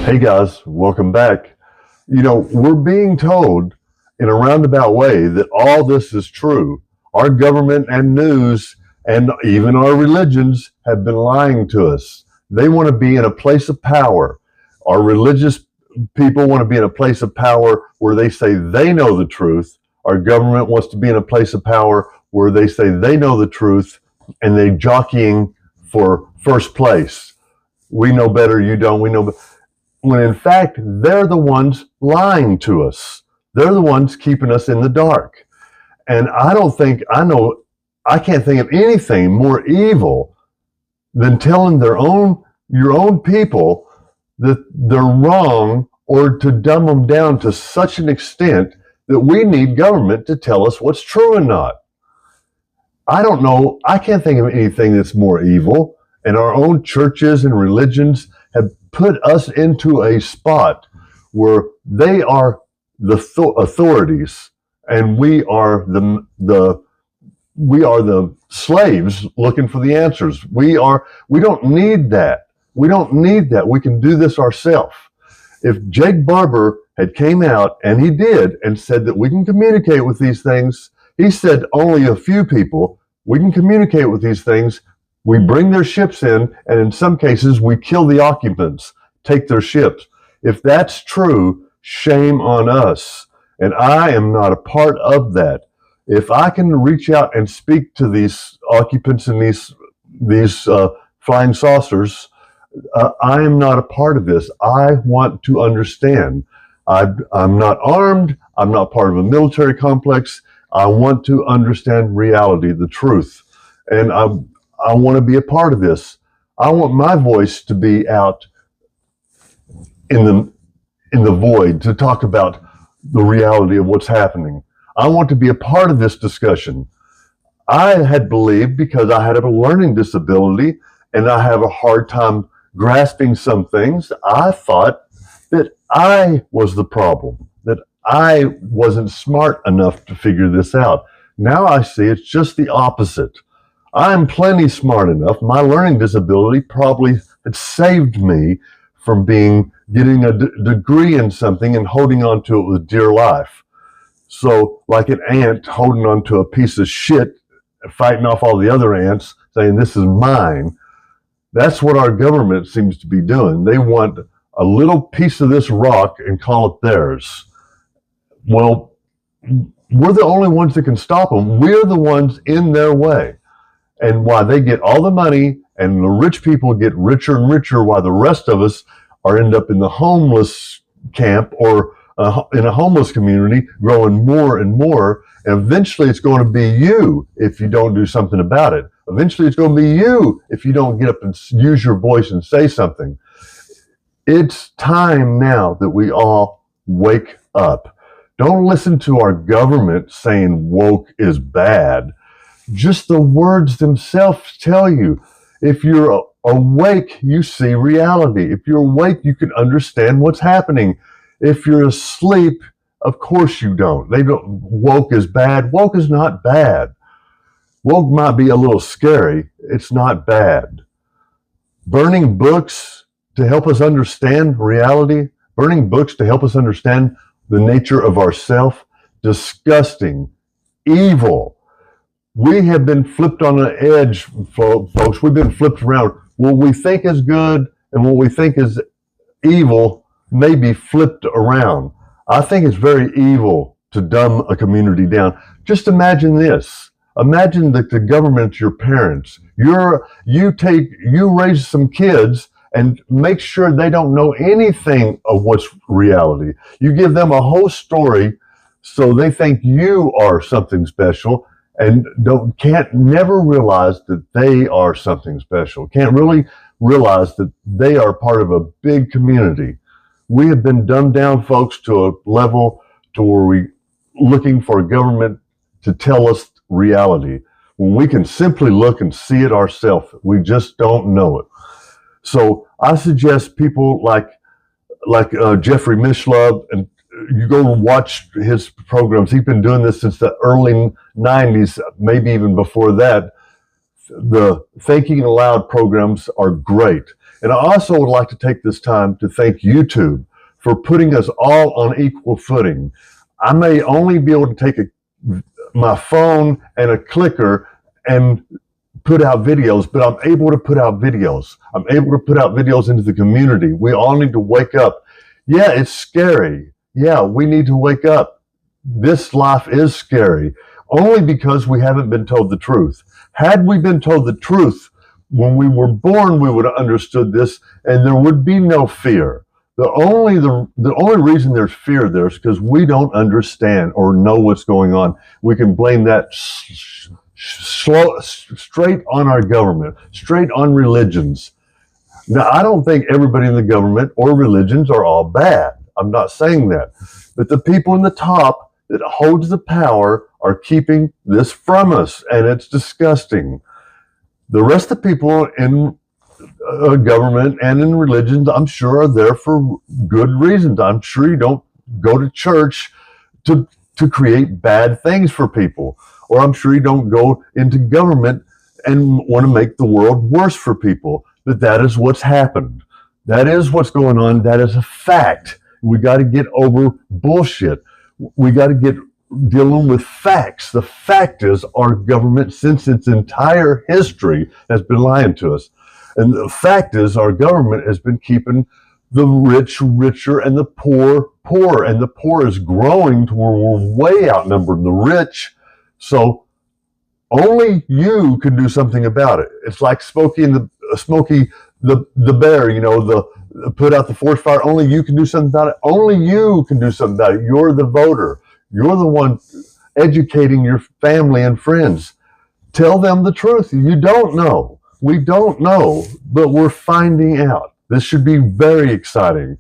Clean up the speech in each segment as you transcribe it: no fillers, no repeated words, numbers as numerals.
Hey guys, welcome back. We're being told in a roundabout way that all this is true. Our government and news and even our religions have been lying to us. They want to be in a place of power. Our religious people want to be in a place of power where they say they know the truth. Our government wants to be in a place of power where they say they know the truth and they're jockeying for first place. We know better, you don't, we know better. When in fact, they're the ones lying to us. They're the ones keeping us in the dark. And I can't think of anything more evil than telling your own people that they're wrong, or to dumb them down to such an extent that we need government to tell us what's true and not. I don't know. I can't think of anything that's more evil. And our own churches and religions have put us into a spot where they are the authorities and we are the slaves looking for the answers. We don't need that. We don't need that. We can do this ourselves. If Jake Barber had came out, and he did, and said that we can communicate with these things, he said only a few people, we can communicate with these things. We bring their ships in, and in some cases, we kill the occupants, take their ships. If that's true, shame on us. And I am not a part of that. If I can reach out and speak to these occupants and these flying saucers, I am not a part of this. I want to understand. I'm not armed. I'm not part of a military complex. I want to understand reality, the truth. And I want to be a part of this. I want my voice to be out in the void to talk about the reality of what's happening. I want to be a part of this discussion. I had believed, because I had a learning disability and I have a hard time grasping some things, I thought that I was the problem, that I wasn't smart enough to figure this out. Now I see it's just the opposite. I'm plenty smart enough. My learning disability probably had saved me from getting a degree in something and holding on to it with dear life. So like an ant holding on to a piece of shit, fighting off all the other ants, saying this is mine. That's what our government seems to be doing. They want a little piece of this rock and call it theirs. Well, we're the only ones that can stop them. We're the ones in their way. And why they get all the money and the rich people get richer and richer, while the rest of us end up in the homeless camp or in a homeless community, growing more and more. And eventually it's going to be you if you don't do something about it. Eventually it's going to be you if you don't get up and use your voice and say something. It's time now that we all wake up. Don't listen to our government saying woke is bad. Just the words themselves tell you. If you're awake, you see reality. If you're awake, you can understand what's happening. If you're asleep, of course you don't. Woke is bad. Woke is not bad. Woke might be a little scary. It's not bad. Burning books to help us understand reality, burning books to help us understand the nature of ourself, disgusting, evil. We have been flipped on the edge, folks. We've been flipped around. What we think is good and what we think is evil may be flipped around. I think it's very evil to dumb a community down. Just imagine this. Imagine that the government's your parents. You raise some kids and make sure they don't know anything of what's reality. You give them a whole story so they think you are something special, and can't never realize that they are something special. Can't really realize that they are part of a big community. We have been dumbed down, folks, to a level to where we're looking for a government to tell us reality, when we can simply look and see it ourselves. We just don't know it. So I suggest people like Jeffrey Mishlove, and you go watch his programs. He's been doing this since the early 90s, maybe even before that. The Thinking Aloud programs are great. And I also would like to take this time to thank YouTube for putting us all on equal footing. I may only be able to take my phone and a clicker and put out videos, but I'm able to put out videos. I'm able to put out videos into the community. We all need to wake up. Yeah, it's scary. Yeah, we need to wake up. This life is scary, only because we haven't been told the truth. Had we been told the truth when we were born, we would have understood this, and there would be no fear. The only reason there's fear there is because we don't understand or know what's going on. We can blame that straight on our government, straight on religions. Now, I don't think everybody in the government or religions are all bad. I'm not saying that. But the people in the top that holds the power are keeping this from us, and it's disgusting. The rest of the people in government and in religions, I'm sure, are there for good reasons. I'm sure you don't go to church to create bad things for people. Or I'm sure you don't go into government and want to make the world worse for people. But that is what's happened. That is what's going on. That is a fact. We got to get over bullshit. We got to get dealing with facts. The fact is our government, since its entire history, has been lying to us. And the fact is our government has been keeping the rich richer and the poor poor. And the poor is growing to where we're way outnumbered the rich. So only you can do something about it. It's like Smokey the bear, you know, the put out the forest fire. Only you can do something about it. Only you can do something about it. You're the voter. You're the one educating your family and friends. Tell them the truth. You don't know. We don't know, but we're finding out. This should be very exciting.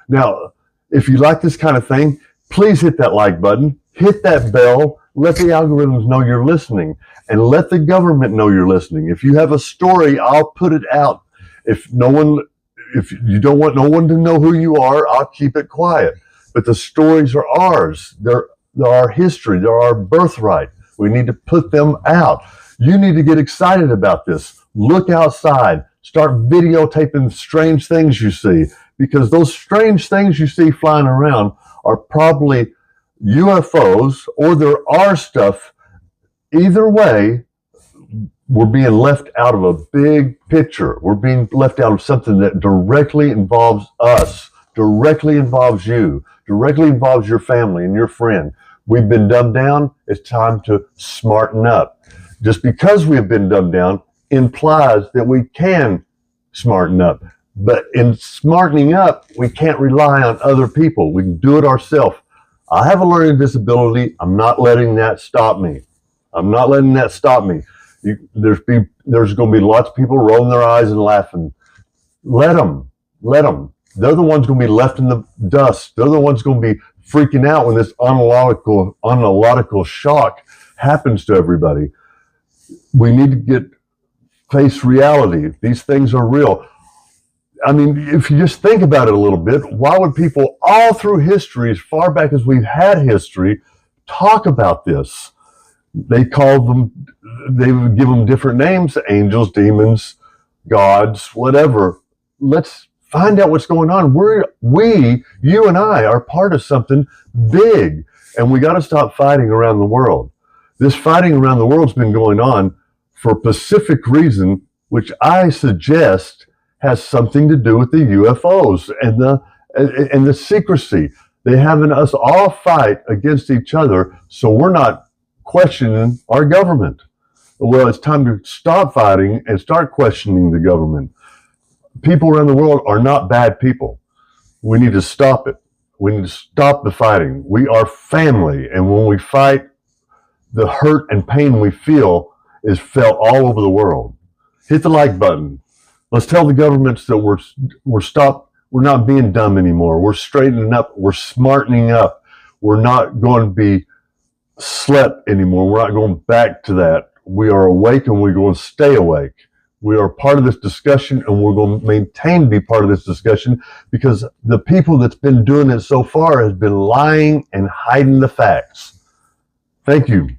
Now, if you like this kind of thing, please hit that like button, hit that bell, let the algorithms know you're listening, and let the government know you're listening. If you have a story, I'll put it out. If you don't want no one to know who you are, I'll keep it quiet. But the stories are ours. They're our history. They're our birthright. We need to put them out. You need to get excited about this. Look outside. Start videotaping strange things you see, because those strange things you see flying around are probably UFOs, or there are stuff. Either way, we're being left out of a big picture. We're being left out of something that directly involves us, directly involves you, directly involves your family and your friend. We've been dumbed down. It's time to smarten up. Just because we have been dumbed down implies that we can smarten up. But in smartening up, we can't rely on other people. We can do it ourselves. I have a learning disability. I'm not letting that stop me. I'm not letting that stop me. There's going to be lots of people rolling their eyes and laughing. Let them. They're the ones going to be left in the dust. They're the ones going to be freaking out when this unlogical shock happens to everybody. We need to face reality. These things are real. I mean, if you just think about it a little bit, why would people all through history, as far back as we've had history, talk about this? They would give them different names: angels, demons, gods, whatever. Let's find out what's going on. You and I are part of something big, and we got to stop fighting around the world. This fighting around the world's been going on for a specific reason, which I suggest has something to do with the UFOs and the secrecy. They're having us all fight against each other, so we're not questioning our government. Well, it's time to stop fighting and start questioning the government. People around the world are not bad people. We need to stop it. We need to stop the fighting. We are family, and when we fight, the hurt and pain we feel is felt all over the world. Hit the like button. Let's tell the governments that we're not being dumb anymore. We're straightening up. We're smartening up. We're not going to be slept anymore. We're not going back to that. We are awake, and we're going to stay awake. We are part of this discussion, and we're going to maintain to be part of this discussion, because the people that's been doing it so far has been lying and hiding the facts. Thank you.